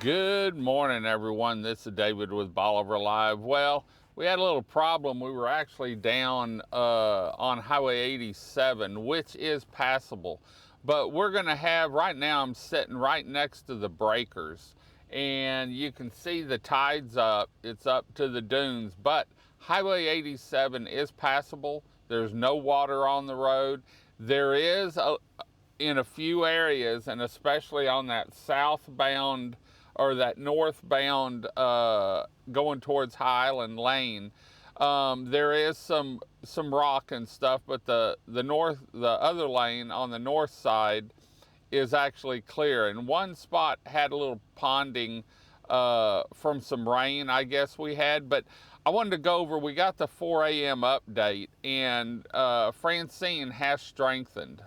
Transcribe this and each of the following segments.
Good morning, everyone. This is David with Bolivar Live. Well, we had a little problem. We were actually down on Highway 87, which is passable. But we're going to have, right now, I'm sitting right next to the breakers. And you can see the tide's up. It's up to the dunes. But Highway 87 is passable. There's no water on the road. There is in a few areas, and especially on that southbound or that northbound going towards Highland Lane, there is some rock and stuff, but the other lane on the north side is actually clear. And one spot had a little ponding from some rain, I guess we had. But I wanted to go over, we got the 4 a.m. update, and Francine has strengthened.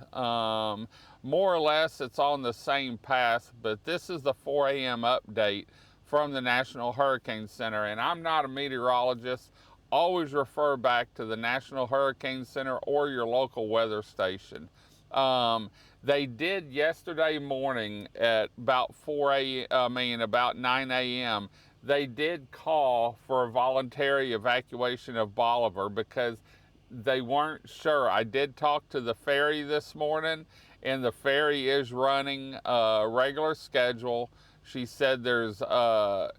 More or less, it's on the same path, but this is the 4 a.m. update from the National Hurricane Center. And I'm not a meteorologist. Always refer back to the National Hurricane Center or your local weather station. They did yesterday morning at about about 9 a.m. They did call for a voluntary evacuation of Bolivar because they weren't sure. I did talk to the ferry this morning, and the ferry is running a regular schedule. She said there's, don't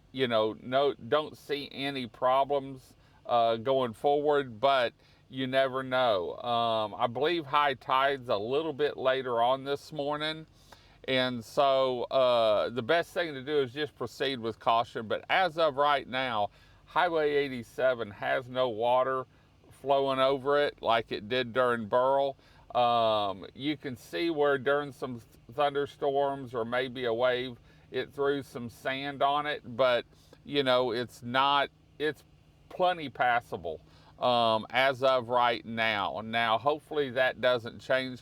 see any problems going forward, but you never know. I believe high tide's a little bit later on this morning. And so the best thing to do is just proceed with caution. But as of right now, Highway 87 has no water flowing over it like it did during Burl. You can see where during some thunderstorms or maybe a wave, it threw some sand on it, but it's plenty passable as of right now. Now, hopefully that doesn't change.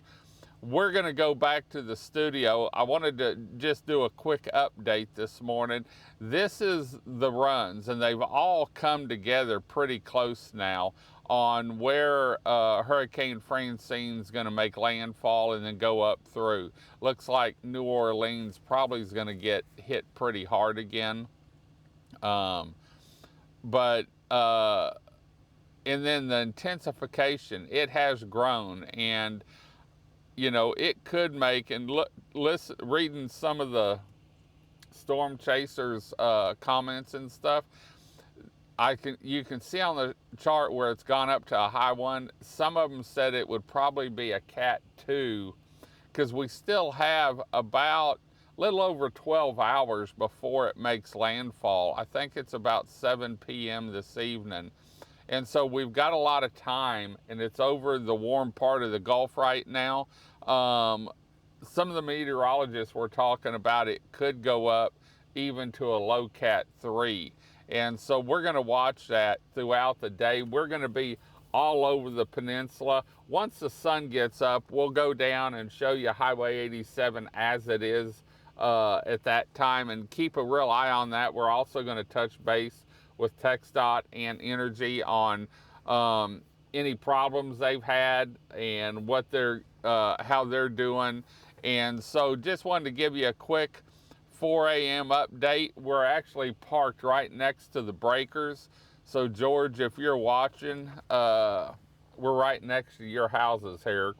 We're going to go back to the studio. I wanted to just do a quick update this morning. This is the runs, and they've all come together pretty close now on where Hurricane Francine is going to make landfall and then go up through. Looks like New Orleans probably is going to get hit pretty hard again. And then the intensification, it has grown, and it could make, and reading some of the storm chasers comments and stuff, you can see on the chart where it's gone up to a high 1. Some of them said it would probably be a Cat 2, because we still have about a little over 12 hours before it makes landfall. I think it's about 7 p.m. this evening. And so we've got a lot of time, and it's over the warm part of the Gulf right now. Some of the meteorologists were talking about it could go up even to a low Cat 3. And so we're going to watch that throughout the day. We're going to be all over the peninsula. Once the sun gets up, we'll go down and show you Highway 87 as it is at that time, and keep a real eye on that. We're also going to touch base with TxDOT and Energy on any problems they've had and what how they're doing. And so just wanted to give you a quick 4 a.m. update. We're actually parked right next to the breakers. So George, if you're watching, we're right next to your houses here.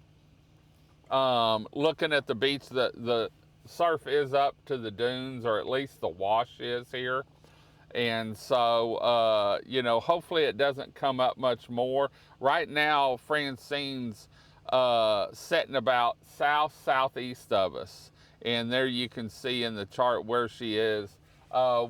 Looking at the beach, the surf is up to the dunes, or at least the wash is here. And so, hopefully it doesn't come up much more. Right now, Francine's setting about southeast of us. And there you can see in the chart where she is.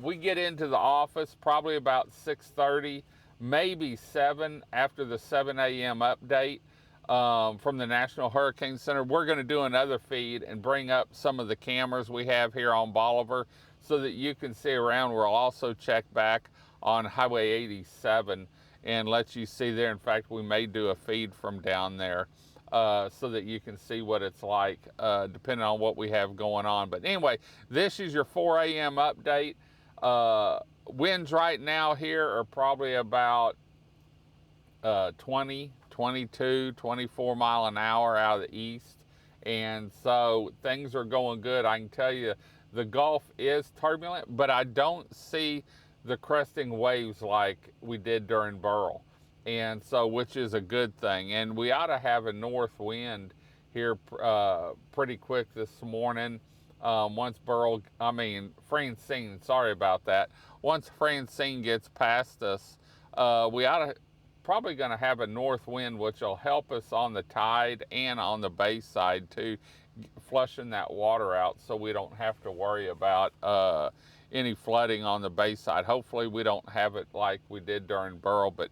We get into the office probably about 6:30, maybe 7 after the 7 a.m. update from the National Hurricane Center. We're going to do another feed and bring up some of the cameras we have here on Bolivar so that you can see around. We'll also check back on Highway 87 and let you see there. In fact, we may do a feed from down there so that you can see what it's like depending on what we have going on. But anyway, this is your 4 a.m. update. Winds right now here are probably about 20, 22, 24 mile an hour out of the east. And so things are going good. I can tell you The Gulf is turbulent, but I don't see the cresting waves like we did during Beryl. And so, which is a good thing. And we ought to have a north wind here pretty quick this morning. Once Francine, sorry about that. Once Francine gets past us, we ought to probably going to have a north wind, which will help us on the tide and on the bay side too, flushing that water out so we don't have to worry about any flooding on the bay side. Hopefully we don't have it like we did during Beryl, but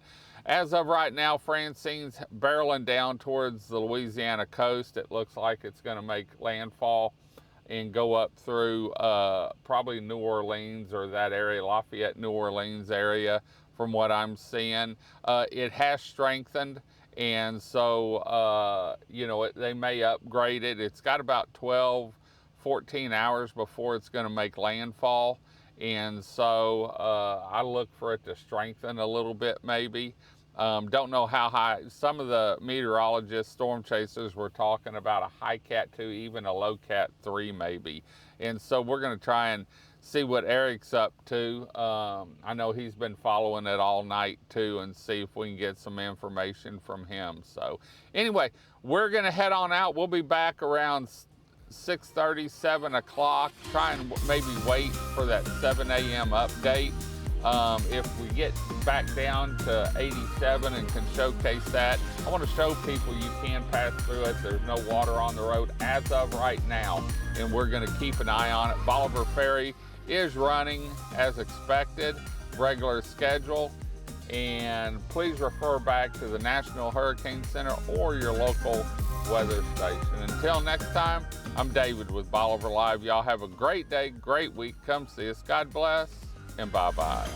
as of right now, Francine's barreling down towards the Louisiana coast. It looks like it's going to make landfall and go up through probably New Orleans or that area, Lafayette, New Orleans area, from what I'm seeing. It has strengthened, and so, they may upgrade it. It's got about 12, 14 hours before it's going to make landfall, and so I look for it to strengthen a little bit maybe. Don't know how high. Some of the meteorologists, storm chasers, were talking about a high Cat 2, even a low Cat 3 maybe. And so we're going to try and see what Eric's up to. I know he's been following it all night too, and see if we can get some information from him. So anyway, we're going to head on out. We'll be back around 6:30, 7 o'clock. Try and maybe wait for that 7 a.m. update. If we get back down to 87 and can showcase that, I want to show people you can pass through it. There's no water on the road as of right now, and we're going to keep an eye on it. Bolivar Ferry is running as expected, regular schedule, and please refer back to the National Hurricane Center or your local weather station. Until next time, I'm David with Bolivar Live. Y'all have a great day, great week. Come see us. God bless, and bye-bye.